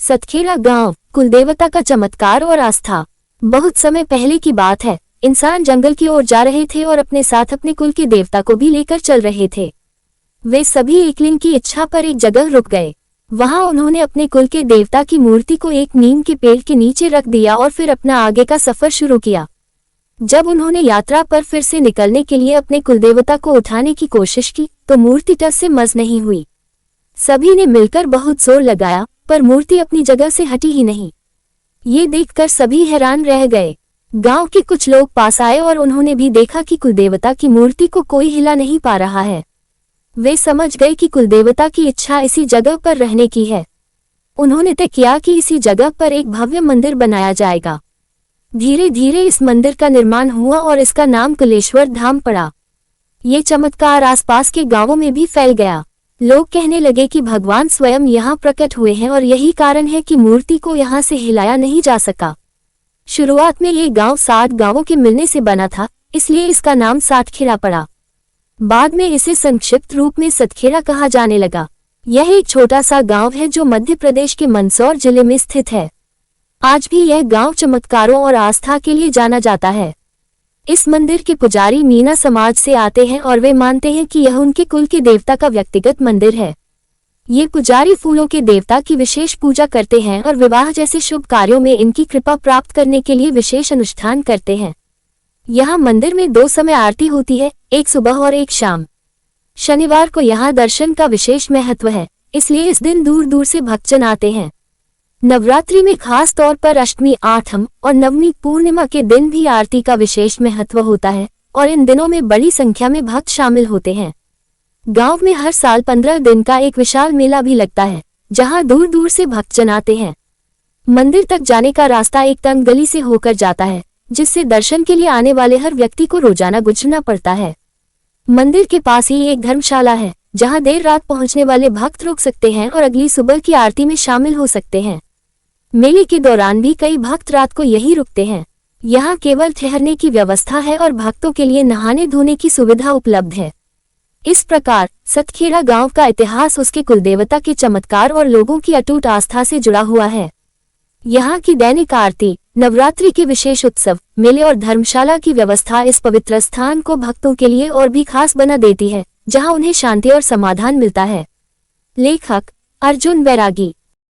सतखेड़ा गांव, कुलदेवता का चमत्कार और आस्था। बहुत समय पहले की बात है। इंसान जंगल की ओर जा रहे थे और अपने साथ अपने कुल के देवता को भी लेकर चल रहे थे। वे सभी एकलिंग की इच्छा पर एक जगह रुक गए। वहां उन्होंने अपने कुल के देवता की मूर्ति को एक नीम के पेड़ के नीचे रख दिया और फिर अपना आगे का सफर शुरू किया। जब उन्होंने यात्रा पर फिर से निकलने के लिए अपने कुलदेवता को उठाने की कोशिश की तो मूर्ति टस से मस नहीं हुई। सभी ने मिलकर बहुत जोर लगाया पर मूर्ति अपनी जगह से हटी ही नहीं। ये देखकर सभी हैरान रह गए। गांव के कुछ लोग पास आए और उन्होंने भी देखा कि कुलदेवता की मूर्ति को कोई हिला नहीं पा रहा है। वे समझ गए कि कुलदेवता की इच्छा इसी जगह पर रहने की है। उन्होंने तय किया कि इसी जगह पर एक भव्य मंदिर बनाया जाएगा। धीरे धीरे इस मंदिर का निर्माण हुआ और इसका नाम कुलेश्वर धाम पड़ा। ये चमत्कार आसपास के गांवों में भी फैल गया। लोग कहने लगे कि भगवान स्वयं यहाँ प्रकट हुए हैं और यही कारण है कि मूर्ति को यहाँ से हिलाया नहीं जा सका। शुरुआत में ये गांव 7 गांवों के मिलने से बना था, इसलिए इसका नाम सातखेड़ा पड़ा। बाद में इसे संक्षिप्त रूप में सतखेड़ा कहा जाने लगा। यह एक छोटा सा गांव है जो मध्य प्रदेश के मंदसौर जिले में स्थित है। आज भी यह गांव चमत्कारों और आस्था के लिए जाना जाता है। इस मंदिर के पुजारी मीना समाज से आते हैं और वे मानते हैं कि यह उनके कुल के देवता का व्यक्तिगत मंदिर है। ये पुजारी फूलों के देवता की विशेष पूजा करते हैं और विवाह जैसे शुभ कार्यों में इनकी कृपा प्राप्त करने के लिए विशेष अनुष्ठान करते हैं। यहाँ मंदिर में 2 समय आरती होती है, एक सुबह और एक शाम। शनिवार को यहाँ दर्शन का विशेष महत्व है, इसलिए इस दिन दूर दूर से भक्तजन आते हैं। नवरात्रि में खास तौर पर अष्टमी, आठम और नवमी पूर्णिमा के दिन भी आरती का विशेष महत्व होता है और इन दिनों में बड़ी संख्या में भक्त शामिल होते हैं। गांव में हर साल 15 दिन का एक विशाल मेला भी लगता है, जहां दूर दूर से भक्तजन आते हैं। मंदिर तक जाने का रास्ता एक तंग गली से होकर जाता है, जिससे दर्शन के लिए आने वाले हर व्यक्ति को रोजाना गुजरना पड़ता है। मंदिर के पास ही एक धर्मशाला है, जहां देर रात पहुंचने वाले भक्त रुक सकते हैं और अगली सुबह की आरती में शामिल हो सकते हैं। मेले के दौरान भी कई भक्त रात को यहीं रुकते हैं। यहाँ केवल ठहरने की व्यवस्था है और भक्तों के लिए नहाने धोने की सुविधा उपलब्ध है। इस प्रकार सतखेड़ा गांव का इतिहास उसके कुलदेवता के चमत्कार और लोगों की अटूट आस्था से जुड़ा हुआ है। यहाँ की दैनिक आरती, नवरात्रि के विशेष उत्सव, मेले और धर्मशाला की व्यवस्था इस पवित्र स्थान को भक्तों के लिए और भी खास बना देती है, जहाँ उन्हें शांति और समाधान मिलता है। लेखक अर्जुन बैरागी।